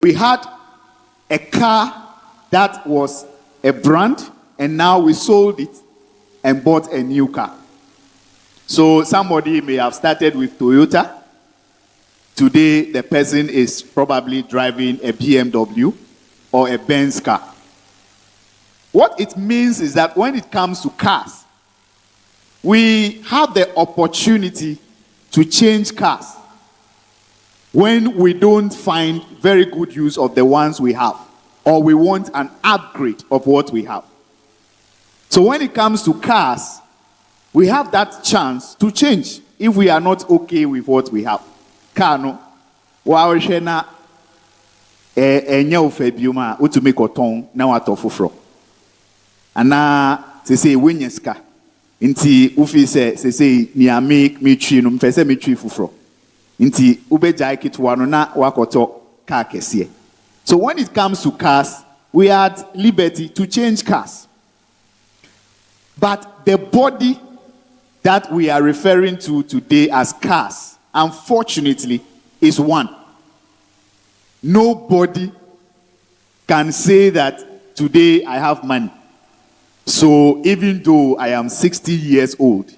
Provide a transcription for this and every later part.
We had a car that was a brand, and now we sold it and bought a new car. So somebody may have started with Toyota. Today, the person is probably driving a BMW or a Benz car. What it means is that when it comes to cars, we have the opportunity to change cars when we don't find very good use of the ones we have, or we want an upgrade of what we have. So when it comes to cars, we have that chance to change if we are not okay with what we have. Car no, wa na enya ofa bioma otumi koton na watofofro. Ana se say wenyeska nti ufi se ni make me twi no mfese me twi foforo nti ubejai kitwa no na wakoto car kese. So when it comes to cars, we had liberty to change cars, but the body that we are referring to today as cars, unfortunately, is one. Nobody can say that today I have money, so even though I am 60 years old,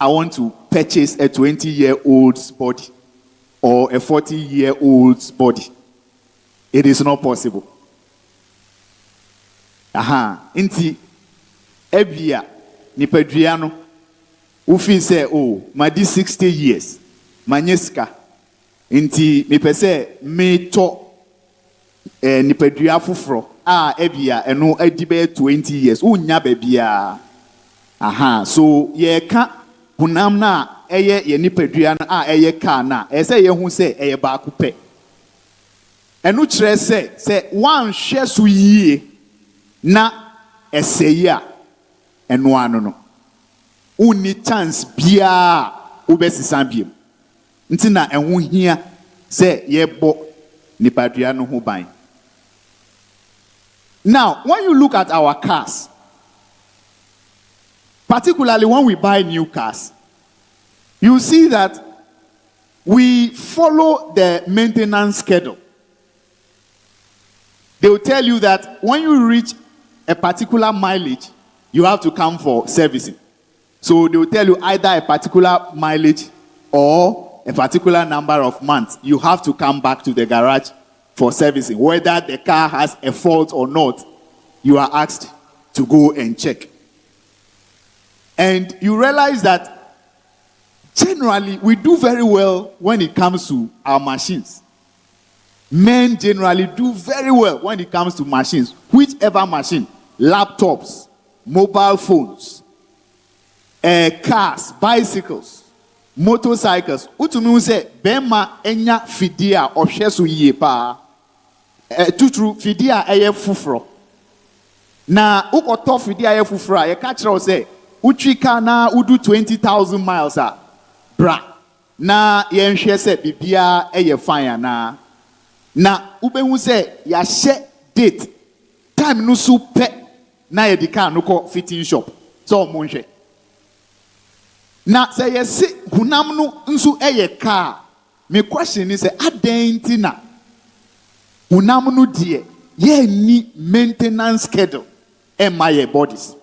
I want to purchase a 20-year-old's body or a 40-year-old's body. It is not possible. Inti ebia nipadriano ufi say my 60 years manyeska inti me pese me to nipadria fufro ebia eno adibe 20 years unya bebia so ye ka hunam na eye ye nipadria na eye ka na ese ye hu se eye ba ku pe eno kire se wan hwe so yie na eseye a eno ano no uni chance bia ubesisa biem nti na enho hia se yebo nipadua no ho ban. Now when you look at our cars, particularly when we buy new cars, you see that we follow the maintenance schedule. They will tell you that when you reach a particular mileage, you have to come for servicing. So they will tell you either a particular mileage or a particular number of months. You have to come back to the garage for servicing. Whether the car has a fault or not, you are asked to go and check. And you realize that generally we do very well when it comes to our machines. Men generally do very well when it comes to machines. Whichever machine, laptops, mobile phones, cars, bicycles, motorcycles. Utumi say bema enya fidia ohwe so yie pa. Tutru fidia eye fufro. Na ukoto fidia eye fufro ye ka kire say utwika na udu 20,000 miles bra. Na ye nhwe say bibia eye fine na ubehu say ya hye date time no so pe na ye di car no ko fitting shop. So mo nhwe. Na say yes hunam no nso eye car. Me question is say adenti na hunam no die ye ni maintenance schedule in my bodies.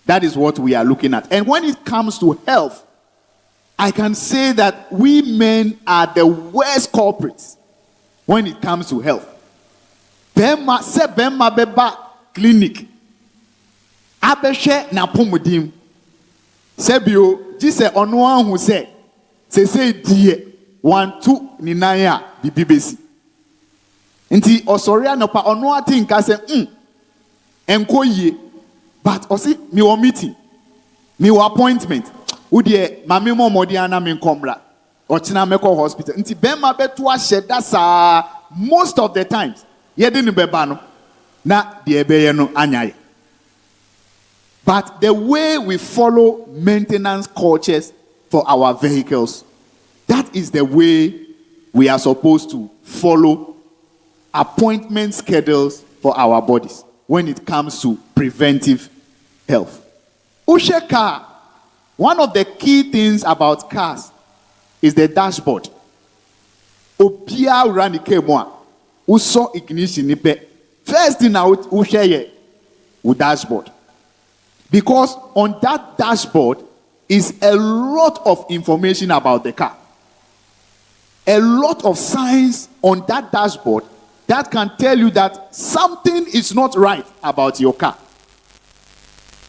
That is what we are looking at. And when it comes to health, I can say that we men are the worst culprits when it comes to health. Bema beba clinic abehwe na pomodim sebio jise ono ahu se die 1-2 ni nan a bibibesi nti osori anopa ono ati nka se enko yie but osi mi wo meeting mi wo appointment wo de mame momodi ana me nkomra ochina meko hospital nti bema betu ahye da saa most of the times yede ni beba no na de ebeye no anyaye. But the way we follow maintenance cultures for our vehicles, that is the way we are supposed to follow appointment schedules for our bodies when it comes to preventive health. Ushe car, one of the key things about cars is the dashboard. Obia rani kemwa, saw ignition ni pe. First thing I would share with dashboard. Because on that dashboard is a lot of information about the car. A lot of signs on that dashboard that can tell you that something is not right about your car.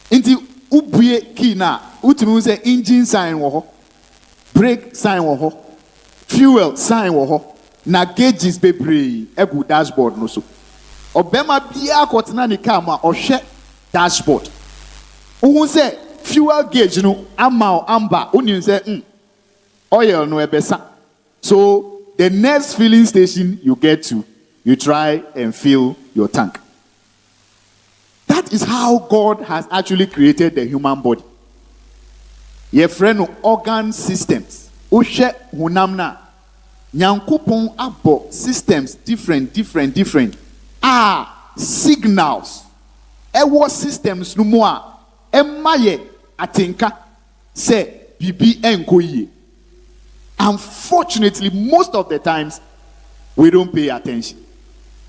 Inti ubue key na utimi say engine sign wo ho, brake sign wo ho, fuel sign wo ho, na gauges bebree egu dashboard no so. Obema bia kotena ni car ma ohwe dashboard. Who say fuel gauge no ama amba unim say oil no ebesa. So the next filling station you get to, you try and fill your tank. That is how God has actually created the human body. Ye friend organ systems. Oshe hunamna. Nyankopon abo systems different. Signals. Ewo systems no mo a emaye atinka se bibi enkoye. Unfortunately, most of the times, we don't pay attention.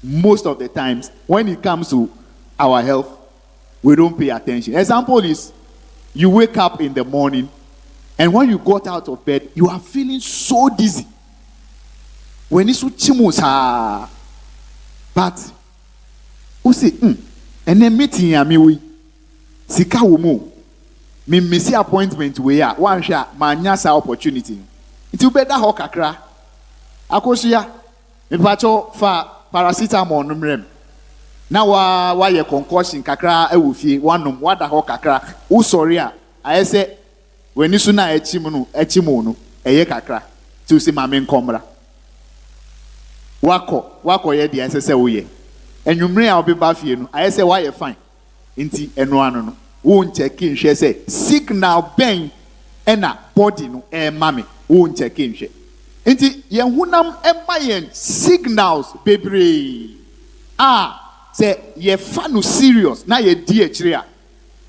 Most of the times, when it comes to our health, we don't pay attention. Example is, you wake up in the morning, and when you got out of bed, you are feeling so dizzy. When it's chimusa, but who say, and then meeting ya we sika wumu, me missy appointment we are one shot, manyasa opportunity. It's better ho kakra. Akosia, me pacho fa paracetamol numrem. Na wa ye concussion kakra ewufie wanum wada ho kakra. U sorry a say when isu na echimu no eye kakra. Ti se ma me nkomra. Wako ye de say wo ye. Enwumre a obeba fie no say wa ye fine. Nti eno ano no. Wo ncheck nhwe say signal ben ena body no mame. Won't check in. Inti yen hunam emayen signals bebre. Say ye fanu serious na ye di echire a.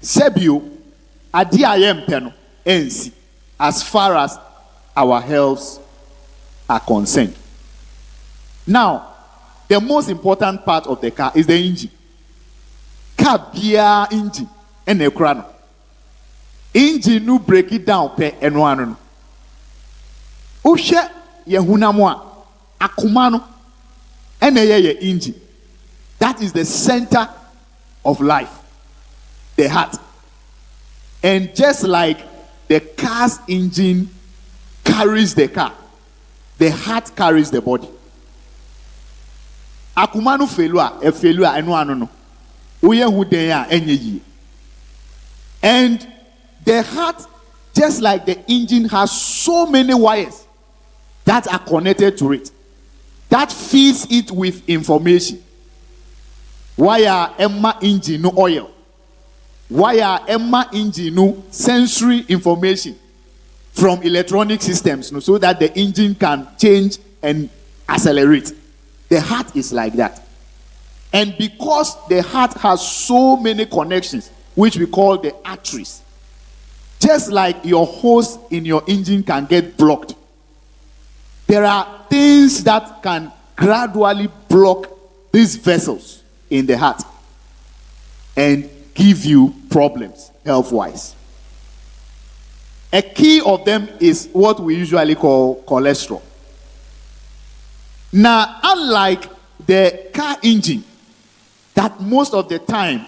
Sebio adi ayem peno ensi as far as our healths are concerned. Now, the most important part of the car is the engine. Car bia engine and a crown. Engine no break it down per and one. Ushe yehunamwa akumano ye engine. That is the center of life, the heart. And just like the car's engine carries the car, the heart carries the body. Akumano failure eno ano no. Uye hu den ya enye yi. And the heart, just like the engine, has so many wires that are connected to it, that feeds it with information. Wire Emma engine no oil. Wire Emma engine no sensory information from electronic systems, no, so that the engine can change and accelerate. The heart is like that. And because the heart has so many connections, which we call the arteries, just like your hose in your engine can get blocked, there are things that can gradually block these vessels in the heart and give you problems health-wise. A key of them is what we usually call cholesterol. Now, unlike the car engine that most of the time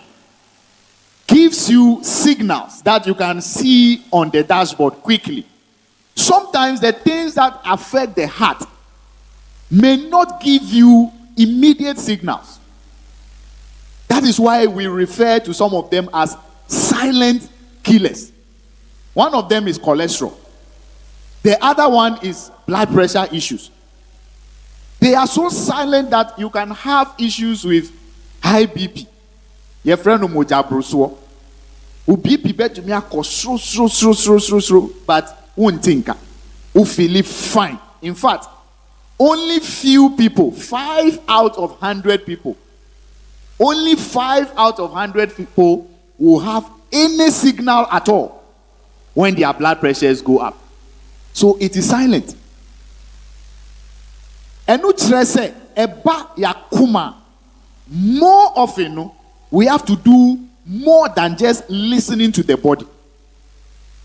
gives you signals that you can see on the dashboard quickly, sometimes the things that affect the heart may not give you immediate signals. That is why we refer to some of them as silent killers. One of them is cholesterol. The other one is blood pressure issues. They are so silent that you can have issues with high BP. Your friend Umoja Brusuo. BP bet to me but won't think. Who feel fine. In fact, only few people, 5 out of 100 people, only 5 out of 100 people will have any signal at all when their blood pressures go up. So it is silent. And no stress, eba yakuma, more often no, we have to do more than just listening to the body.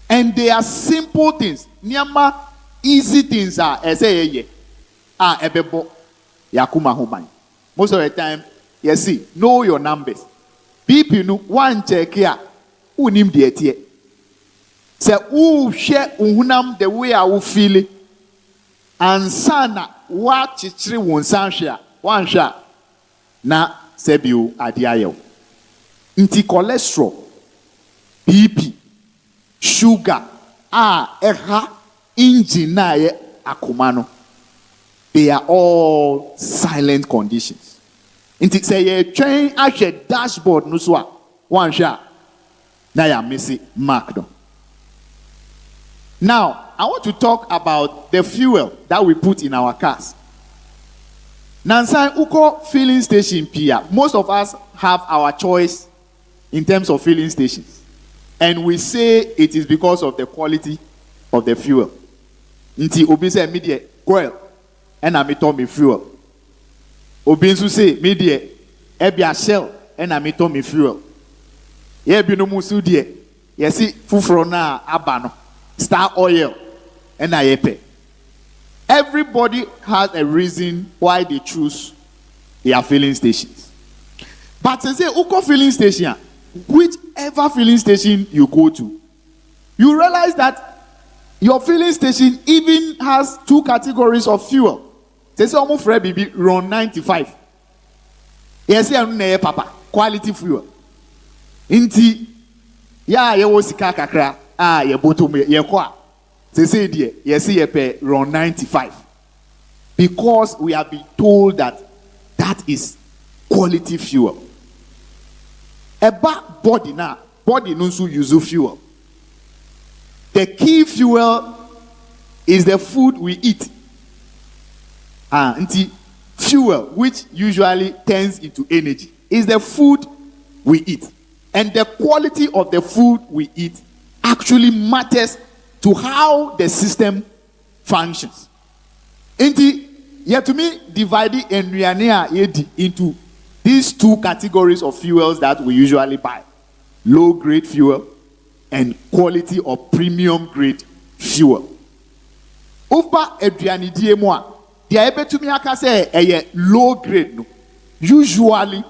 And they are simple things. Nyama easy things are ebebo yakuma homan. Most of the time, you see, know your numbers. People no one check here. Unim de etie. Say who share unhunam the way I will feel it. And sana wa chichiri wonsan share. One share. Na sebiu adiayo. Inti cholesterol, BP, sugar, engine na ye akumano. They are all silent conditions. Inti say ye train ashe dashboard nuswa one shot. Na ya missy mark no. Now I want to talk about the fuel that we put in our cars. Nansai uko filling station pia. Most of us have our choice in terms of filling stations. And we say it is because of the quality of the fuel. Nti obi say media oil and I me fuel. Obi nso say media ebia shell and I me fuel. Ye bi no musu die. Ye si fufuro na aba no. Star oil and I pay. Everybody has a reason why they choose their filling stations. But they say, uko filling station, whichever filling station you go to, you realize that your filling station even has two categories of fuel. They say, almost for baby run 95. Yes, papa, quality fuel. Inti, ya ye wo sika kakra, ye bottom ye kwa. They say dear, yes, ye pay run 95. Because we have been told that that is quality fuel. A back body now, body no so use fuel. The key fuel is the food we eat. Fuel, which usually turns into energy, is the food we eat. And the quality of the food we eat actually matters to how the system functions. Yet to me, dividing into these two categories of fuels that we usually buy. Low grade fuel and quality or premium grade fuel. Upa eduani die moa. Dia ebe to me aka say low grade no. Usually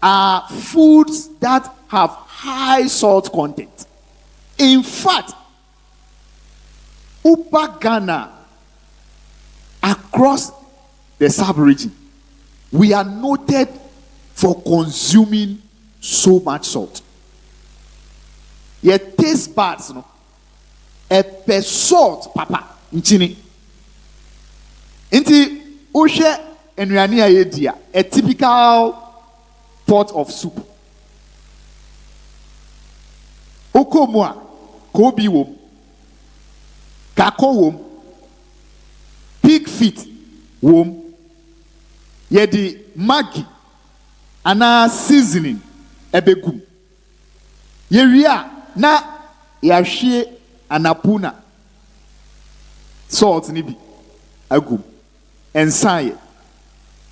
are foods that have high salt content. In fact, Upa Ghana across the sub-region, we are noted for consuming so much salt. Your taste buds, no, a per salt, papa, nchini. Inti ushe enuania yedia, a typical pot of soup. Okomwa, kobi wom, kako wom, pig feet wom. Yedi Maggi ana seasoning ebegum. Yeria na yahwe anapuna salt ni bi agum. Ensaye.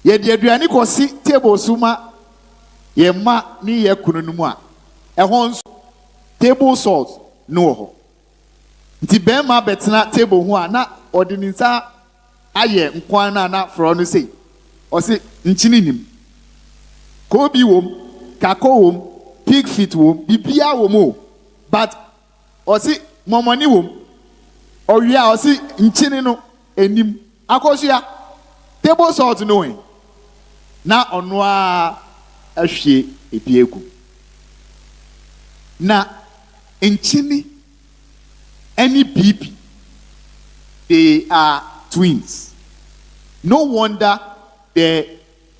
Yedi aduane kosi table suma ye ma ni ye kunu no mu a ehon table salt no ho. Nti be ma betena table ho a na odinisa aye nkwan na fro no sei. Osi nchini nim. Kobi wom, kako wom, pig feet wom, bibia wom. But osi momoni wom. Oria osi nchini no enim. Akosia table salt no. Na onwa ahwe ebiegu. Na nchini any BP, they are twins. No wonder the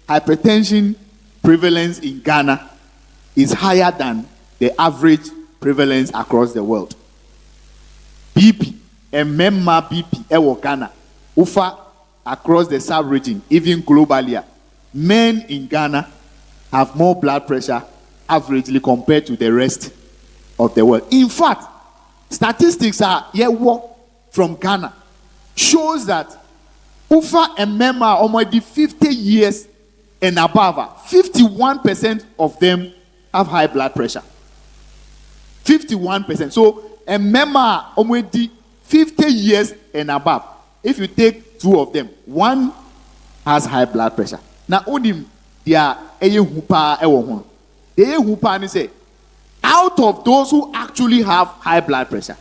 hypertension prevalence in Ghana is higher than the average prevalence across the world. BP, and memma BP, ewo Ghana, ufa across the sub-region, even globally, men in Ghana have more blood pressure averagely compared to the rest of the world. In fact, statistics are from Ghana shows that Ufa and Mema already 50 years and above. 51% of them have high blood pressure. 51%. So a Mema already 50 years and above. If you take two of them, one has high blood pressure. Now, only they are a hupa ewo. The hupa ni say, out of those who actually have high blood pressure,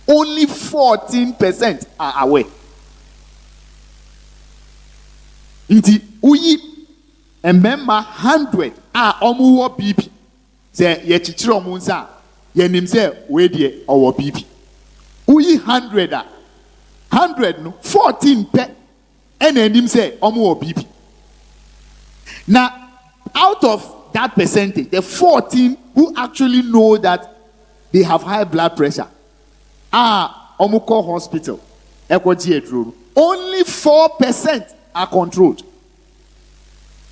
only 14% are aware. Inti uyi emema 100 omuwo BP. Say ye chichiri omu nsa ye nim say we die owo BP. Uyi 100 no 14 pe ene nim say omuwo BP. Now, out of that percentage, the 14 who actually know that they have high blood pressure omuko hospital. Only 4% are controlled.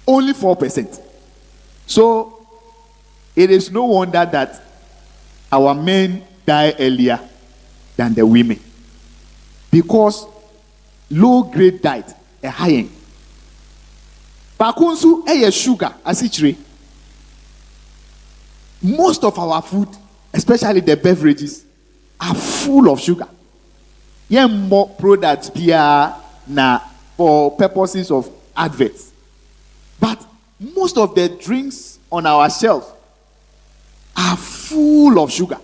Only 4%. So it is no wonder that our men die earlier than the women, because low grade diet a high end. Bakunsu eye sugar asichire. Most of our food, especially the beverages, are full of sugar. Yen more products na for purposes of adverts. But most of the drinks on our shelves are full of sugar.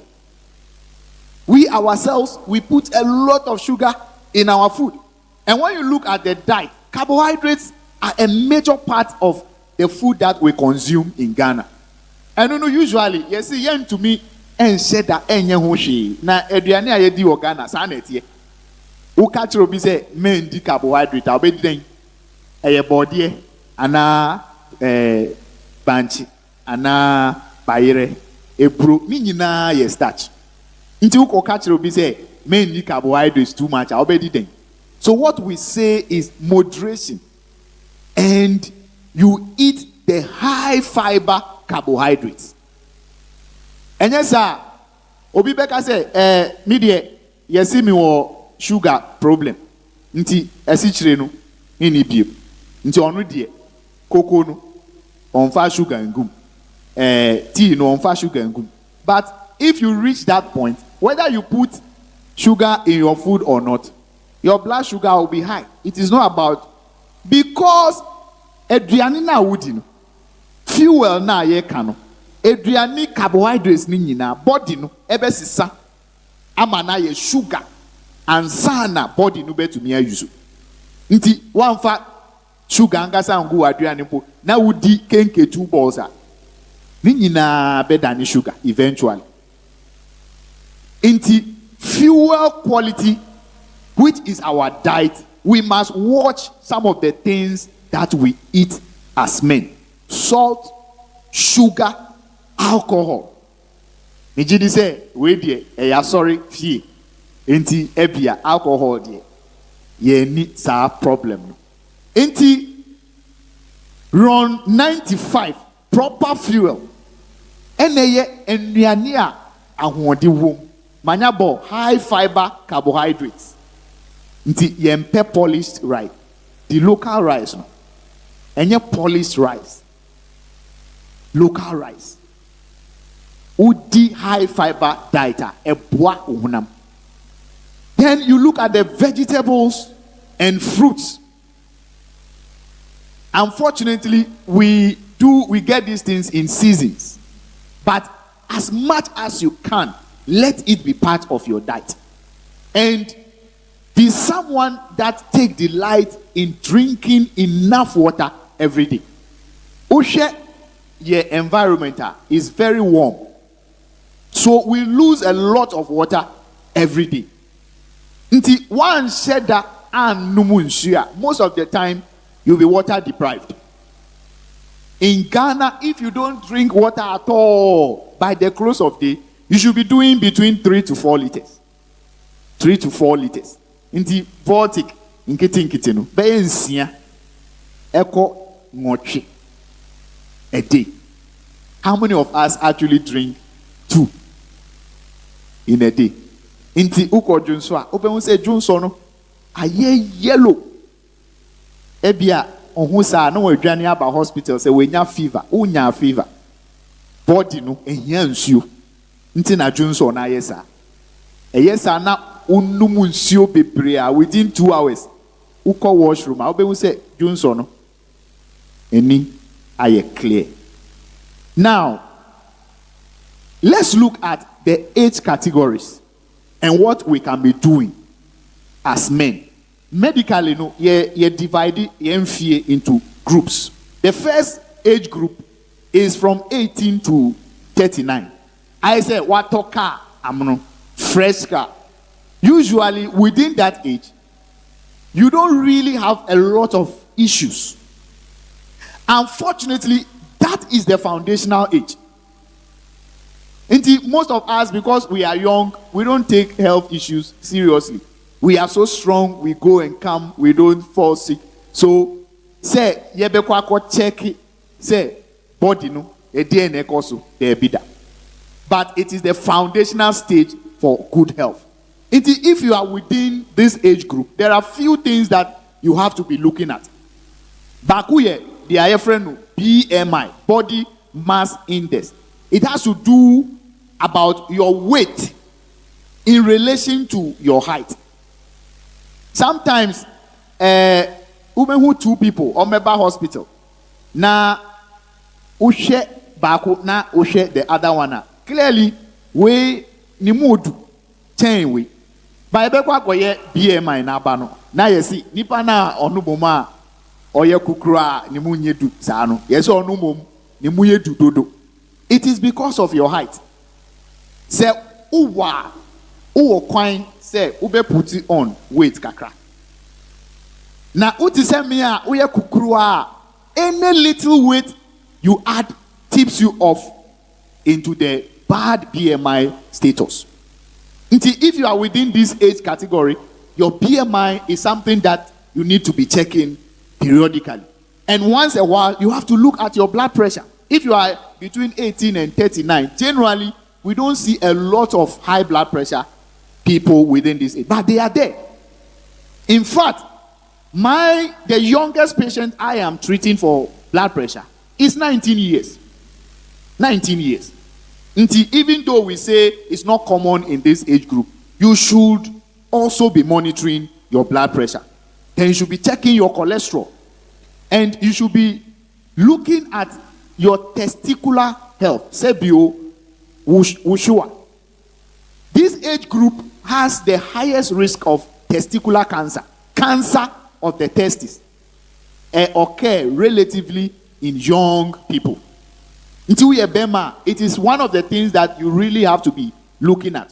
We ourselves, we put a lot of sugar in our food. And when you look at the diet, carbohydrates are a major part of the food that we consume in Ghana. And usually, you see, yen to me, and said that enye hoshi na eduane ayedi wo Ghana sa na etie. Wo ka kire obi say men di carbohydrate obedi den eye body ana banchi ana bayere ebro ni nyina ye starch. Nti wo ka kire obi say men di carbohydrates too much obedi den. So what we say is moderation, and you eat the high fiber carbohydrates. And yes, sir, Obi Beka say, media, you see me or sugar problem. Nti esichire no ini bio. Nti onu die cocoa no on fa sugar ngum. Tea no on fa sugar ngum. But if you reach that point, whether you put sugar in your food or not, your blood sugar will be high. It is not about, because eduane na wudi no, fuel na ye kano. Eduane carbohydrates ni nyina body no ebe sisa ama na ye sugar and sana body no betumi ayuso. Nti wanfa sugar ngasa ngu aduane mpo na wudi kenke 2 balls a ni nyina better than sugar eventually. Nti fuel quality, which is our diet, we must watch some of the things that we eat as men. Salt, sugar, alcohol. Nijidi say we dey sorry fie. Enti ebia alcohol dey. Ye ni sa problem. Enti run 95 proper fuel. Eneye enuane a ahode wom. Manyabo high fiber carbohydrates. Nti yempe polished rice. The local rice no. Enye polished rice. Local rice. Udi high fiber diet eboa ohunam. Then you look at the vegetables and fruits. Unfortunately, we get these things in seasons. But as much as you can, let it be part of your diet. And be someone that take delight in drinking enough water every day. Oshe, your environment is very warm. So we lose a lot of water every day. Nti one said that and numunshia. Most of the time you'll be water deprived. In Ghana, if you don't drink water at all by the close of day, you should be doing between 3 to 4 liters. 3 to 4 liters. Nti Baltic, nkiti no, be nsia eko ngochi a day. How many of us actually drink 2 in a day? Inti uko junso a open say junso no aye yellow ebia ohun sa na wadwane aba hospital say wenya fever, unya fever. Body no ehia nsuo. Nti na dwunso na yesa. Eyesa na unum nsuo bebre a within 2 hours. Uko washroom a obehu say dwunso no eni aye clear. Now, let's look at the age categories and what we can be doing as men. Medically, no, you divide it into groups. The first age group is from 18 to 39. I say, what car? I'm fresh car. Usually, within that age, you don't really have a lot of issues. Unfortunately, that is the foundational age. And most of us, because we are young, we don't take health issues seriously. We are so strong, we go and come, we don't fall sick. So, say, yebekwa check it, say, body no, a DNA also, they be that. But it is the foundational stage for good health. If you are within this age group, there are few things that you have to be looking at. Bakuye, the IFRN BMI, body mass index. It has to do about your weight in relation to your height. Sometimes, who 2 people or member hospital, na ushe baku na ushe the other one. Clearly, we ni mood change we. Ba ebe kwa koye BMI na bano. Na yesi nipa na onuboma oye kukura ni mu nyedu sano. Yesi onubom ni mu yedu dodo. It is because of your height. Say uwa kwine say ube put it on weight kakra. Na uti say me a uye kukura any little weight you add tips you off into the bad BMI status. If you are within this age category, your BMI is something that you need to be checking periodically. And once a while, you have to look at your blood pressure. If you are between 18 and 39, generally, we don't see a lot of high blood pressure people within this age, but they are there. In fact, the youngest patient I am treating for blood pressure is 19 years. 19 years. Even though we say it's not common in this age group, you should also be monitoring your blood pressure. Then you should be checking your cholesterol. And you should be looking at your testicular health. Sebio Wushua. This age group has the highest risk of testicular cancer. Cancer of the testes occur relatively in young people. Until we bema, it is one of the things that you really have to be looking at.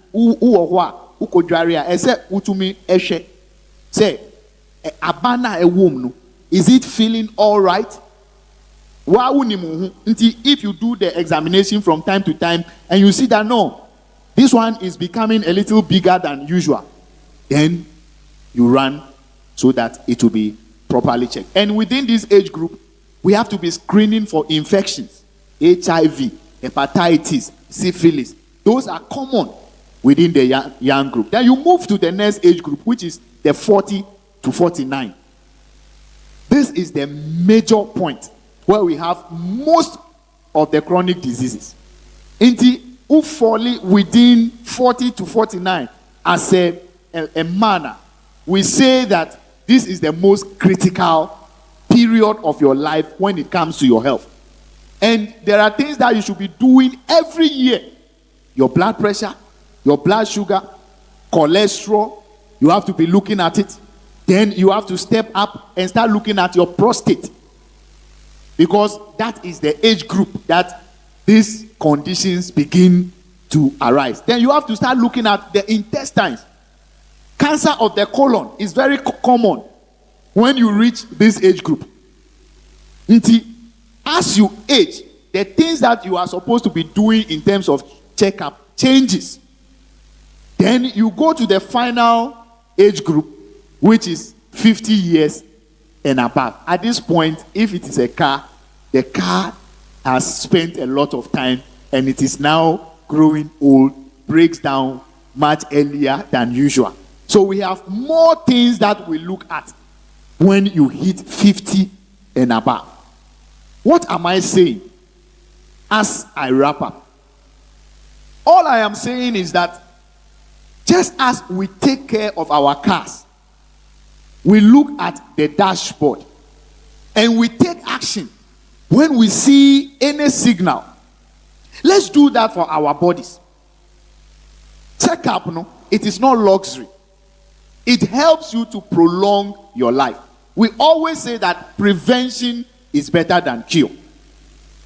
Say, abana a womb. Is it feeling all right? If you do the examination from time to time and you see that no, this one is becoming a little bigger than usual, then you run so that it will be properly checked. And within this age group, we have to be screening for infections, HIV, hepatitis, syphilis. Those are common within the young group. Then you move to the next age group, which is the 40 to 49. This is the major point where we have most of the chronic diseases. Who fall within 40 to 49 as a manner, we say that this is the most critical period of your life when it comes to your health. And there are things that you should be doing every year. Your blood pressure, your blood sugar, cholesterol, you have to be looking at it. Then you have to step up and start looking at your prostate. Because that is the age group that these conditions begin to arise. Then you have to start looking at the intestines. Cancer of the colon is very common when you reach this age group. As you age, the things that you are supposed to be doing in terms of checkup changes. Then you go to the final age group, which is 50 years and above. At this point, if it is a car, the car has spent a lot of time and it is now growing old, breaks down much earlier than usual. So we have more things that we look at when you hit 50 and above. What am I saying as I wrap up? All I am saying is that just as we take care of our cars, we look at the dashboard and we take action when we see any signal. Let's do that for our bodies. Check up, no? It is not luxury. It helps you to prolong your life. We always say that prevention is better than cure.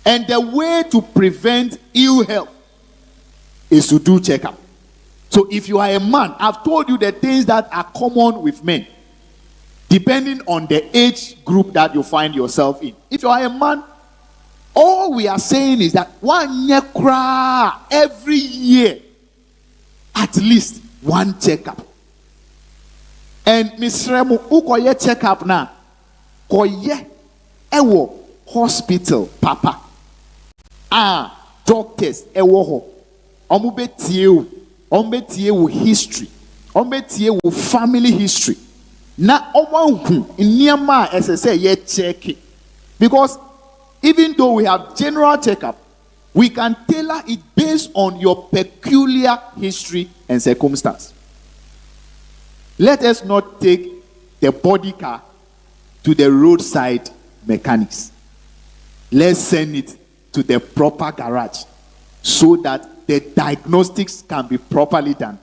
And the way to prevent ill health is to do checkup. So if you are a man, I've told you the things that are common with men, depending on the age group that you find yourself in. If you are a man, all we are saying is that one year every year, at least one checkup. And Miss Remo, who koye checkup na? Koye ewo hospital papa. Doctors ewo ho. Ombe tie history. Ombe tie family history. Na omanhu niyama SSA ye check it. Because even though we have general checkup, we can tailor it based on your peculiar history and circumstance. Let us not take the body car to the roadside mechanics. Let's send it to the proper garage so that the diagnostics can be properly done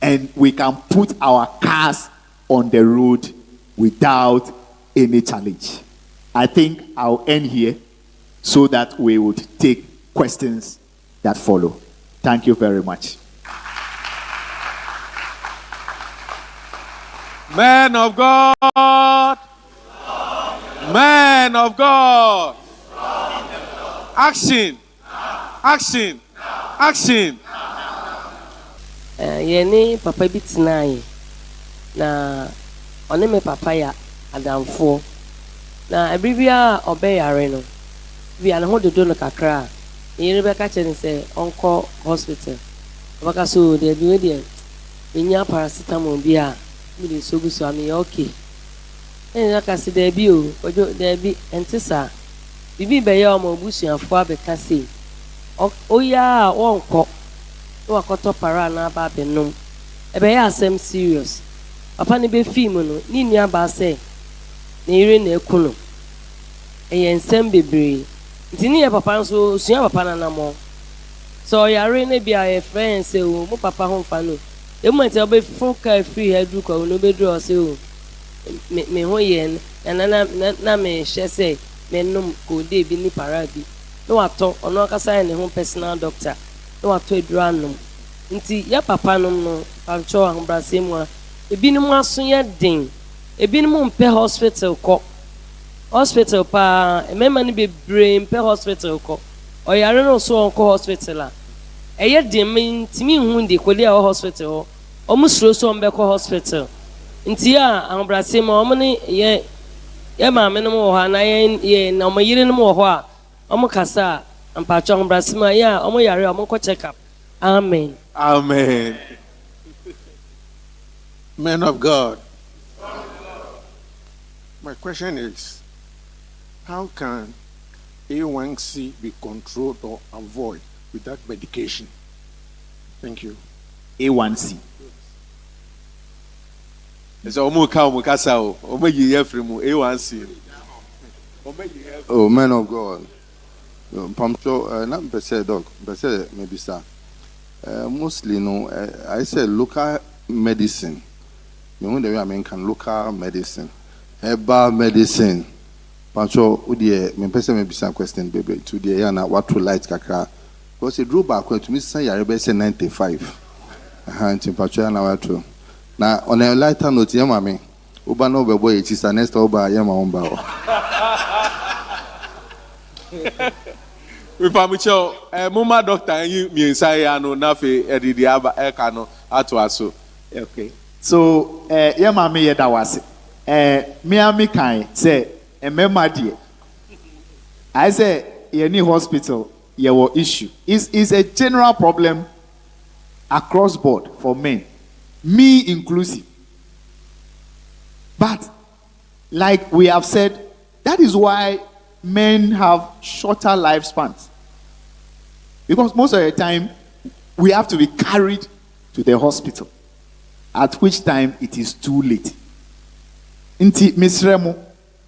and we can put our cars on the road without any challenge. I think I'll end here so that we would take questions that follow. Thank you very much. Man of God. Man of God. Action. Action. Action. Yeni papa bi tinae na one me papa ya adamfo na abribia obeyare no bia na ho dodo no kakra yeni be ka chene se onko hospital baka so de bi we de enya paracetamol bia mi de sogu so am okay na ka se de bi o ojo de bi entisa bibi be ya o mo busuafo abeka se oya wonko wakoto para na ba benum ebe ya asem serious papa ne be film no ni nua ba se na ire na ekuno eye nsem bebre ntini ye papa nso sua papa na namo so yare na bia ye friend se o mo papa ho fa no e mo nti obe fun ka free head ko no be draw se o me ho ye na me hye se me num ko de bi ni para bi no ato ono kasa ne ho personal doctor no ato edranum nti ya papa num no pancho ahombrase mu a ebinim aso ye den ebinim mpe hospital ko hospital pa emema ni bebre mpe hospital ko oyare no so onko hospital a eye den me ntimi hu de kodi a hospital omusuro so ombe ko hospital nti ya ahombrase mu omni ye maame no mo ha na ye na mo yire no mo ho a omo kasa ampacho ahombrase mu ya omo yare omo ko check up. Amen. Amen. Man of God. My question is, how can A1C be controlled or avoided without medication? Thank you. A1C. So Mukasa, Omeyi Efrimu, A1C. Oh, man of God. Pamcho, not per se, dog, per se, maybe, sir. Mostly, no, I said local medicine. You know the way I mean, can local medicine, herbal medicine. Pancho, udie, me person maybe some question, baby. Today, yana what to light kaka. Because it drew back when to me say you say 95. Hanti Pancho yana what to. Now on a lighter note, yeah, mommy. Uba no boy, it is a next over yama umba. We pamucho muma doctor you mi nsai ano na fe edidi aba eka no ato aso. Okay. So yeah mama ye da wase. Me ami kan say emema die. I say any hospital ye wo issue. Is a general problem across board for men. Me inclusive. But like we have said, that is why men have shorter lifespans. Because most of the time, we have to be carried to the hospital, at which time it is too late. Inti Misremo,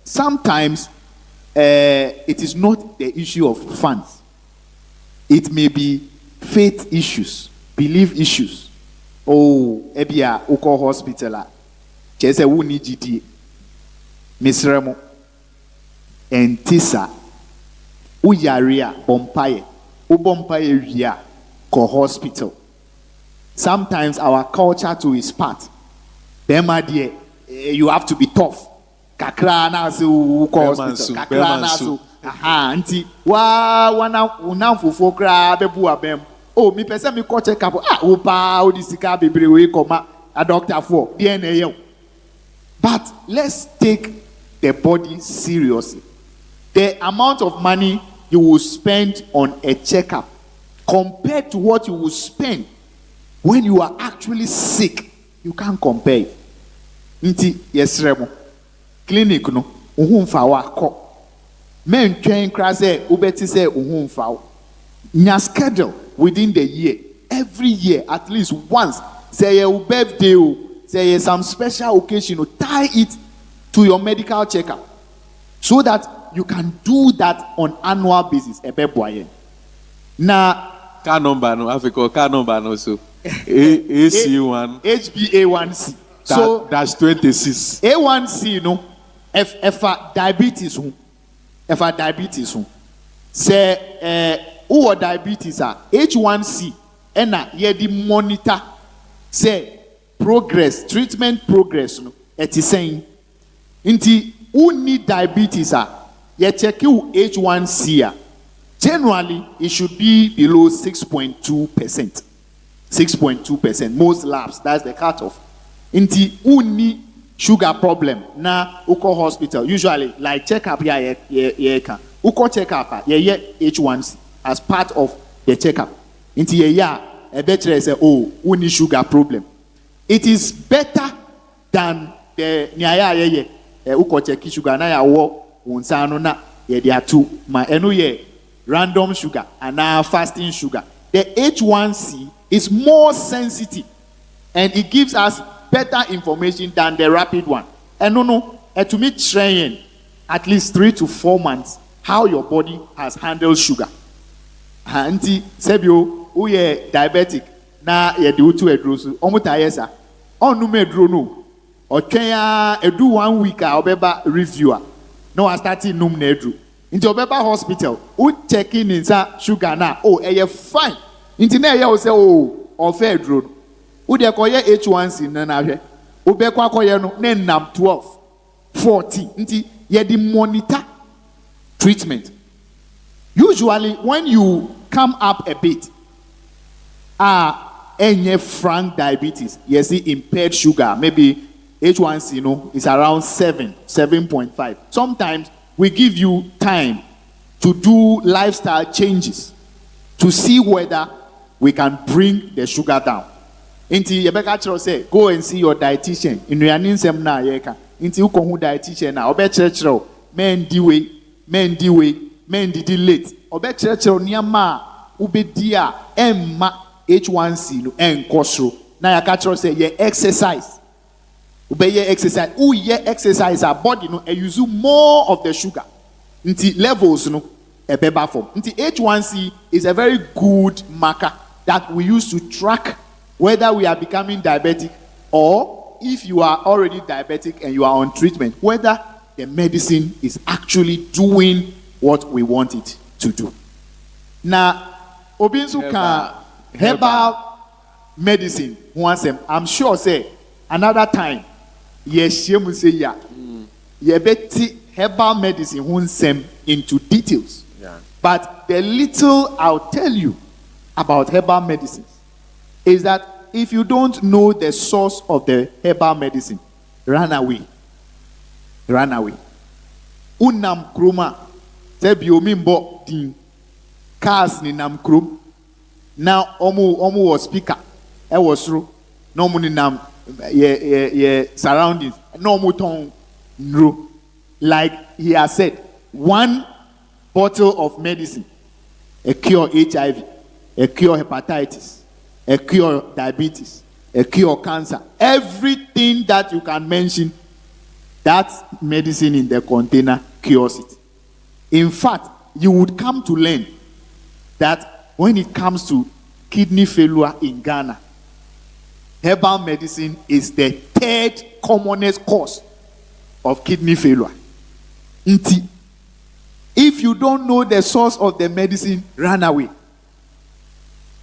sometimes it is not the issue of funds. It may be faith issues, belief issues. Oh, ebia uko hospital. Chese wuni GD. Misremo. Entisa. Uyaria bompaye. Ubompaye ria ko hospital. Sometimes our culture too is part. Bema die, you have to be tough. Kakra na se uko hospital. Kakra na so. Aha, nti wana unamfufo kra bebu abem. Oh, mi pese mi ko check up. Ah, opa odisika bebre we koma a doctor for DNA. But let's take the body seriously. The amount of money you will spend on a checkup compared to what you will spend when you are actually sick, you can't compare it. Nti yesremo clinic no uhumfa wa ko men twen kra say ubeti say uhumfa nya schedule within the year, every year at least once, say your birthday o, say some special occasion, tie it to your medical checkup so that you can do that on annual basis. Now, car number no, Africa car number no so. AC1 HbA1c. So that's 26. A1c no, if diabetes who, say who diabetes are H1c and ye di monitor say progress, treatment progress no, it is saying inti who need diabetes are ye check you H1c. Generally, it should be below 6.2%. 6.2%. Most labs, that's the cutoff. Inti uni sugar problem na uko hospital. Usually, like checkup yeah. Uko checkup yeah H1C as part of the checkup. Inti a better say uni sugar problem. It is better than the nyaya uko check sugar na ya wo unsano na there are two ma enu random sugar and now fasting sugar. The H1C is more sensitive and it gives us better information than the rapid one. And to me train at least 3 to 4 months how your body has handled sugar. Anti sebio uye diabetic na ye do to edrosu omuta yesa onu medro no otwen edu 1 week a obeba reviewer no I starting num na edru into obeba hospital u checking inside sugar na eye fine into na ye o say ofe edro u de koye H1C na na hwe u be kwa koye no na nam 12 14 into ye di monitor treatment. Usually when you come up a bit any frank diabetes, you see impaired sugar, maybe H1C is around 7.5. Sometimes we give you time to do lifestyle changes to see whether we can bring the sugar down. Inti Rebecca say go and see your dietitian. In your sem na yeka. Inti uko hu dietitian na obe church men di way, men di late. Obe church niama ube dia emma H1C no enkosro. Na ya catch say ye exercise. Ube ye exercise. Who ye exercise our body no e use more of the sugar. Inti levels no e beba form. Inti H1C is a very good marker that we use to track whether we are becoming diabetic or if you are already diabetic and you are on treatment, whether the medicine is actually doing what we want it to do. Now, Obinsu can herbal medicine. I'm sure say another time. Yes, you say yeah. You bet herbal medicine won't send into details. Yeah. But the little I'll tell you about herbal medicines is that if you don't know the source of the herbal medicine, run away. Run away. Unam kroma. Sebio din. Cars ni nam krom. Now omu was speaker. I was through. No money nam ye surroundings. No muton nro. like he has said, one bottle of medicine, a cure HIV, a cure hepatitis, a cure diabetes, a cure cancer. Everything that you can mention, that medicine in the container cures it. In fact, you would come to learn that when it comes to kidney failure in Ghana, herbal medicine is the third commonest cause of kidney failure. If you don't know the source of the medicine, run away.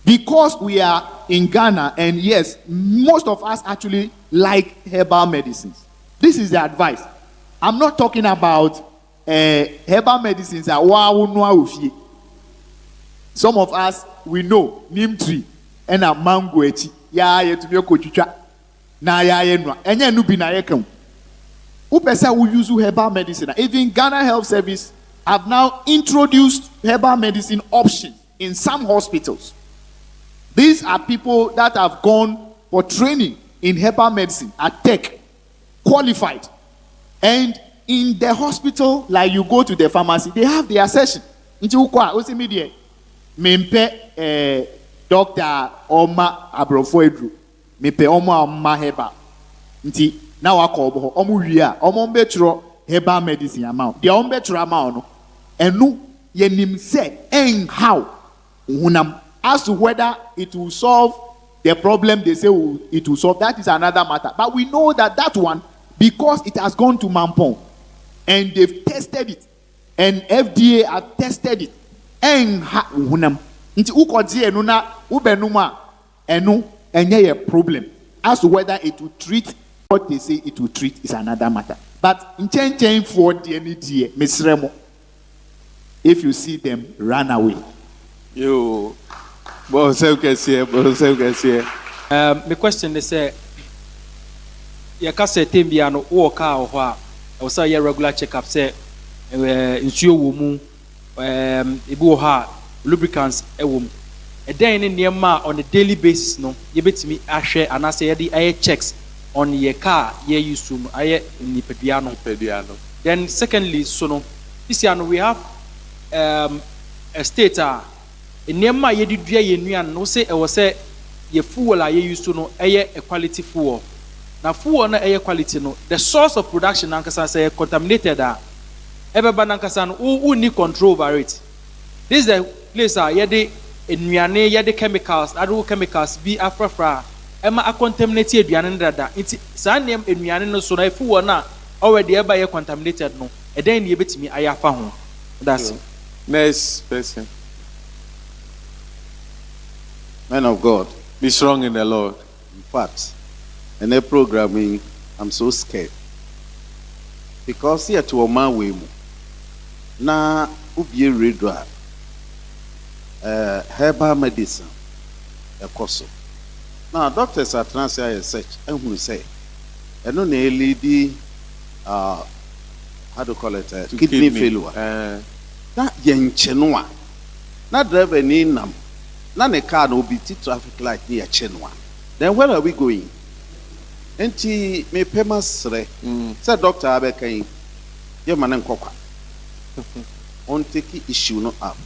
Because we are in Ghana, and yes, most of us actually like herbal medicines. This is the advice. I'm not talking about herbal medicines that some of us, we know neem tree and a mango echi ya to be a kochucha na ya yenwa enye no bi na yekam upesa we use herbal medicine. Even Ghana Health Service have now introduced herbal medicine options in some hospitals. These are people that have gone for training in herbal medicine at Tech, qualified. And in the hospital, like you go to the pharmacy, they have their session. Mempe Dr. Oma Abrofoedru, Mepe Oma Heba. Nti na wako omo wia, omo mbetro herbal medicine amount. The ombetro amount no. Enu yenim se en how unam. As to whether it will solve the problem they say it will solve, that is another matter. But we know that one, because it has gone to Mampong and they've tested it, and FDA have tested it. Nti ukodzi enu na ubenuma enu enye a problem. As to whether it will treat what they say it will treat is another matter. But in change for the NDA, Miss Remo, if you see them, run away. You. My question is, you can say Timbiano or car or I say your regular checkup say ensure woman ibuha lubricants a woman. A day in near ma on a daily basis, no, you bet me I share and I say the air checks on your car, ye used to air in the pediano. Then secondly, so no, this year we have a state Enema ye did ye nuan no say was say ye fuel I used to know a quality fuel. Now fuel na air quality no. The source of production ankasa say contaminated ever banankasan who need control over it. This is the place ye de enuane ye de chemicals, other chemicals be afrafra. Emma a contaminated aduane dada. It's sa name enuane no so na fuel na already ever ye contaminated no. And then ye bet me ayafa ho. That's it. Next person. Man of God, Be strong in the Lord. in fact, in the programming, I'm so scared. Because here to a man way na ubi redwa herbal medicine a course. Now doctors are transfer research and who say and no lady how do you call it kidney failure. Na yenchenwa na driver ni nam. Na ne car no be traffic light near Chenwa. Then where are we going? Enti me pemasre. Said Dr. Abekai, your man and coca. On take issue no up.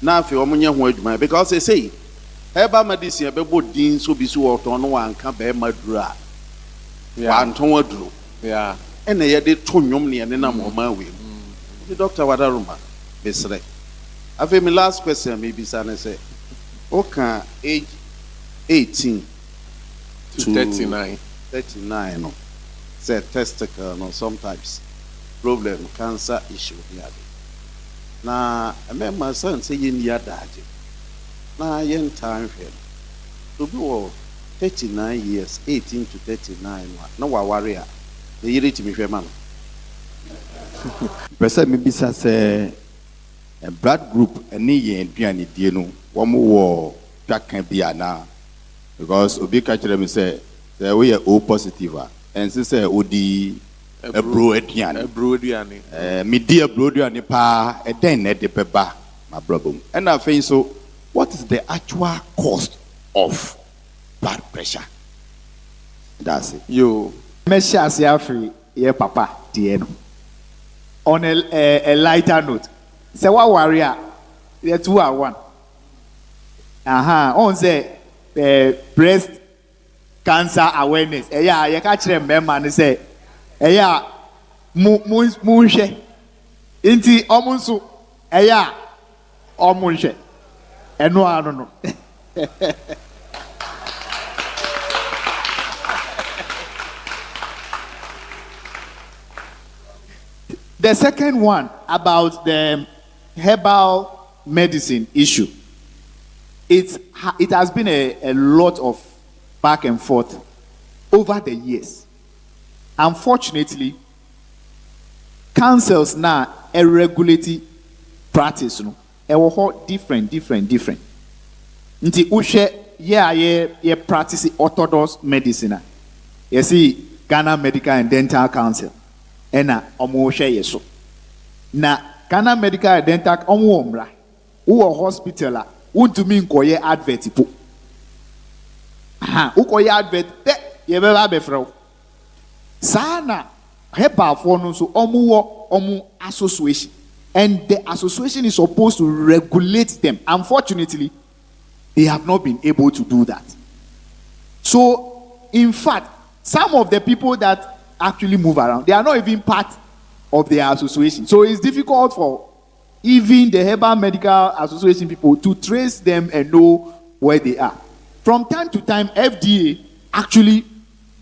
Now if you are because they say herbal medicine bebo din so be so auto no one can be madra. One ton Yeah. And they did two yumni and then I'm on my way. The doctor wadaruma. Besre. I feel my last question maybe son say. Okay, age 18 To 39. 39, no. Say testicle, no, sometimes problem, cancer issue. Now, I remember my son saying, "Yeah, daddy." Now, young time here to be 39 years, 18 to 39. No, I worry. The year to me, man. Person maybe say a blood group any year and you know. One more that can be now because Obi catch them say we are O positive and say OD a broadian me dear broadian pa a den at the peba my problem and I think so. What is the actual cost of blood pressure? That's it. You. Mesha Siafri, ye papa, dear. on a lighter note. Say what warrior? The 2 are 1. On say breast cancer awareness. Yeah, you catch them man say, yeah, munche. Inti omunsu, yeah, omunche. And no, I don't know. The second one about the herbal medicine issue. It has been a lot of back and forth over the years. Unfortunately, councils now a regulated practice no. Different. Nti ushe ye practice orthodox medicine. You see Ghana Medical and Dental Council. Ena omo hwe yeso. Na Ghana Medical and Dental omo omra. Wo hospital a untumi nkoye advert po. Ukoye advert ye beba befrɛ. Sana hepa for no so omo association. And the association is supposed to regulate them. Unfortunately, they have not been able to do that. So, in fact, some of the people that actually move around, they are not even part of the association. So, it's difficult for even the Herbal Medical Association people to trace them and know where they are. From time to time, FDA actually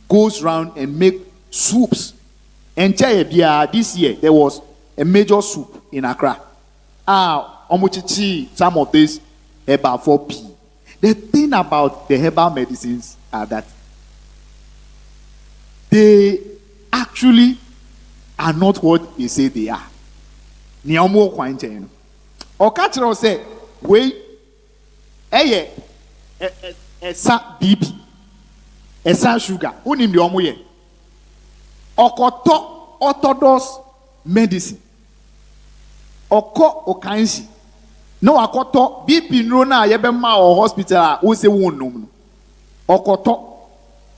goes around and make soups. And this year, there was a major soup in Accra. Some of this herbal 4P. The thing about the herbal medicines are that they actually are not what they say they are. Niamu kwanje no. Okachiro say, "Wait, esa BP, esa sugar. Unim di omo ye. Okoto orthodox medicine. Oko okansi. No akoto BP no na yebema or hospital o se won no. Okoto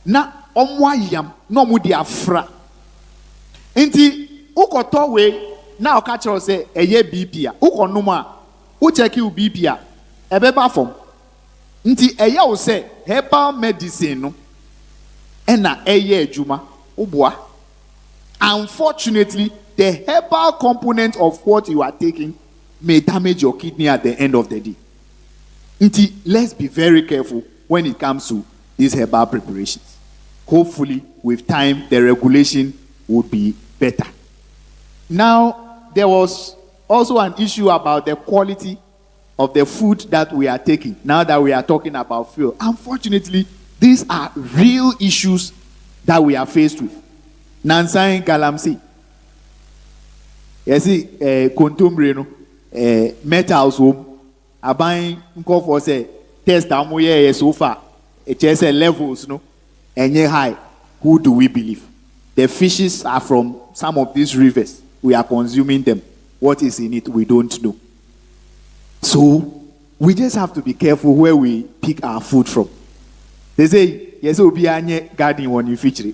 na omo ayam no mu di afra. Enti ukoto we na okachiro say eye BP a. Ukonom a u check you BP a ebeba form. Nti eye o say herbal medicine no ena eye adwuma oboa. Unfortunately, the herbal component of what you are taking may damage your kidney at the end of the day. Nti, let's be very careful when it comes to these herbal preparations. Hopefully, with time, the regulation would be better. Now, there was also an issue about the quality of the food that we are taking. Now that we are talking about fuel, unfortunately, these are real issues that we are faced with. Nansan Galamsey. You see, kontomre no, metals home. Abayin nko for say test amoye so far. HSL levels no, enye high. Who do we believe? The fishes are from some of these rivers. We are consuming them. What is in it, we don't know. So we just have to be careful where we pick our food from. They say yes, obi anye garden one you feature.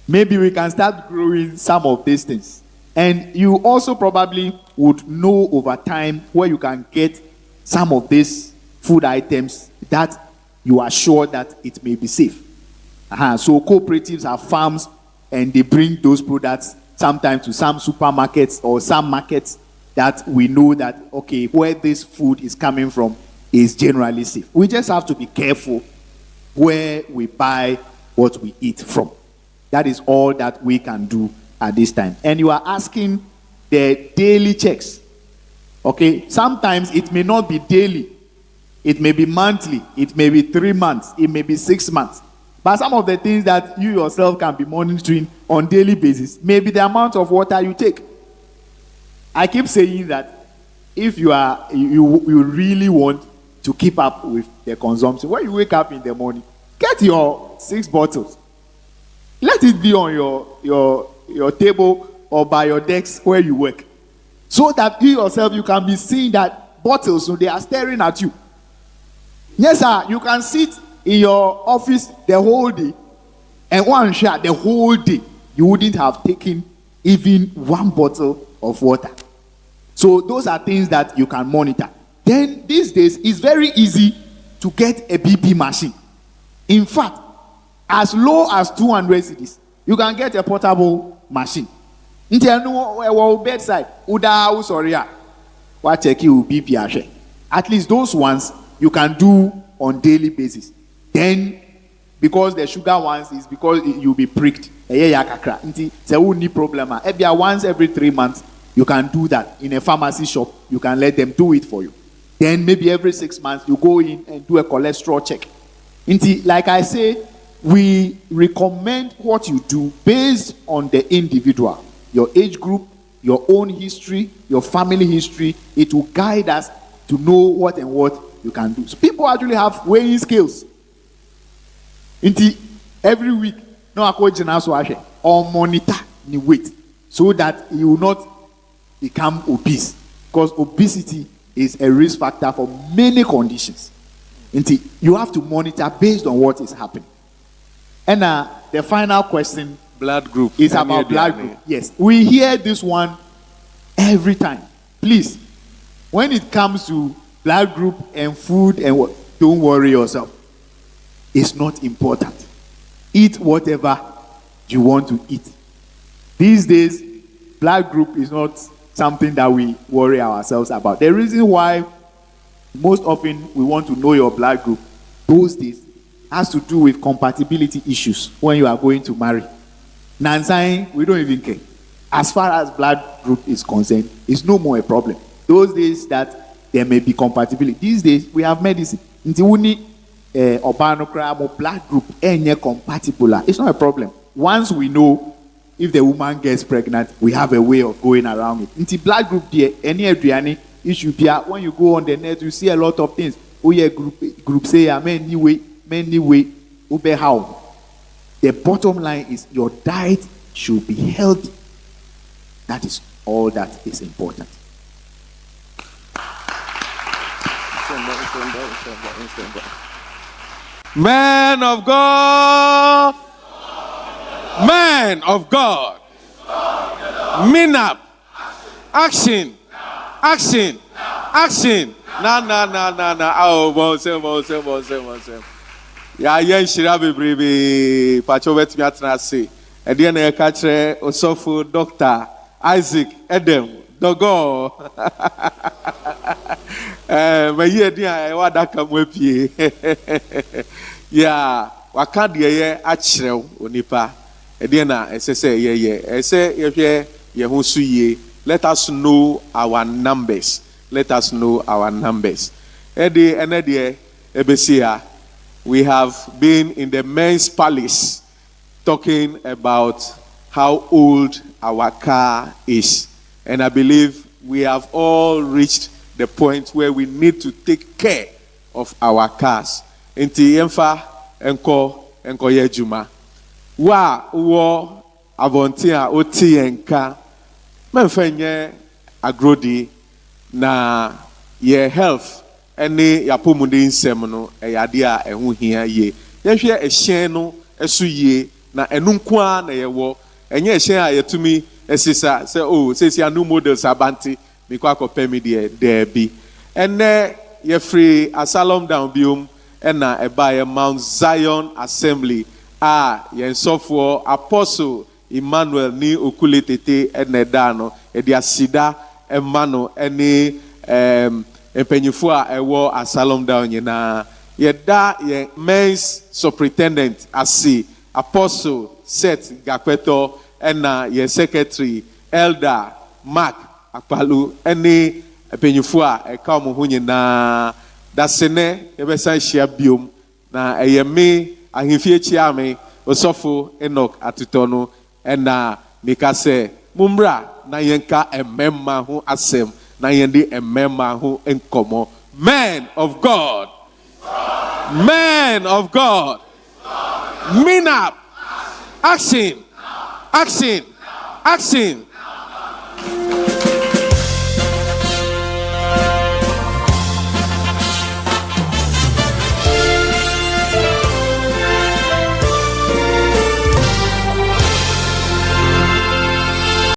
Maybe we can start growing some of these things. And you also probably would know over time where you can get some of these food items that you are sure that it may be safe. So cooperatives have farms and they bring those products sometimes to some supermarkets or some markets that we know that, okay, where this food is coming from is generally safe. We just have to be careful where we buy what we eat from. That is all that we can do at this time. And you are asking the daily checks. Okay, sometimes it may not be daily, it may be monthly, it may be 3 months, it may be 6 months. But some of the things that you yourself can be monitoring on daily basis may be the amount of water you take. I keep saying that if you really want to keep up with the consumption, when you wake up in the morning, get your 6 bottles. Let it be on your table or by your desk where you work. So that you yourself, you can be seeing that bottles, so they are staring at you. Yes, sir, you can sit in your office the whole day and one shot the whole day. You wouldn't have taken even 1 bottle of water. So those are things that you can monitor. Then these days, it's very easy to get a BP machine. In fact, as low as 200 cedis, you can get a portable machine. Bedside, at least those ones you can do on daily basis. Then, because the sugar ones is because you'll be pricked. Only problem. Once every 3 months, you can do that in a pharmacy shop. You can let them do it for you. Then maybe every 6 months, you go in and do a cholesterol check. Like I say, we recommend what you do based on the individual, your age group, your own history, your family history. It will guide us to know what and what you can do. So people actually have weighing scales. Every week, no or monitor the weight so that you will not become obese, because obesity is a risk factor for many conditions. You have to monitor based on what is happening. And the final question, Blood group. is about blood group. Yes, we hear this one every time. Please, when it comes to blood group and food and what, don't worry yourself. It's not important. Eat whatever you want to eat. These days, blood group is not something that we worry ourselves about. The reason why most often we want to know your blood group those days has to do with compatibility issues when you are going to marry. Nansai, we don't even care. As far as blood group is concerned, it's no more a problem. Those days that there may be compatibility. These days, we have medicine. Blood group compatible. It's not a problem. Once we know if the woman gets pregnant, we have a way of going around it. Into blood group there, any Adriani issue here, when you go on the net, you see a lot of things. Oh yeah, group say many way, how. The bottom line is your diet should be healthy. That is all that is important. Man of God. Man of God. Mean up. Action. Action. Action. Na. Oh, bon. Ya shira bebrebe. Pacho wetimi atena se. Ede na ka kire Osofo Dr. Isaac Edem Dogo. Mayi edi a wa daka mu apie. Ya, waka de ye akire onipa. Ede na esese ye. Ese ye ho su ye. Let us know our numbers. Let us know our numbers. Ede enede ebesia. We have been in the men's palace talking about how old our car is. And I believe we have all reached the point where we need to take care of our cars. Inti yemfa enko yejuma. Wa uwo avontia oti enka. Memfenye agrodi na ye health. Ene yapomudi nsem no eyade a ehu hia ye yehwe ehyen no esu ye na enunko a na yewo enye ehyen a yetumi esisa se sesi anu models abanti mikwa akopemi de bi ene ye free asalom down biom ena eba ye Mount Zion Assembly ye nsofo Apostle Emmanuel ni okuletete ene da no e dia sida emano ene empenyifo a ewo asalom down nyina yeda ye men's superintendent asi Apostle Seth Gakweto ena ye secretary Elder Mark Akpalu ene empenyifo a eka mo ho nyina dasene yebesan hia biom na eyeme ahemfie chiame Osofo Enoch Atutono ena mikase mumra na yenka ememma ho asem na yendi emema hu enkomo. Man of God. Man of God. Mean up. Action. Action. Action.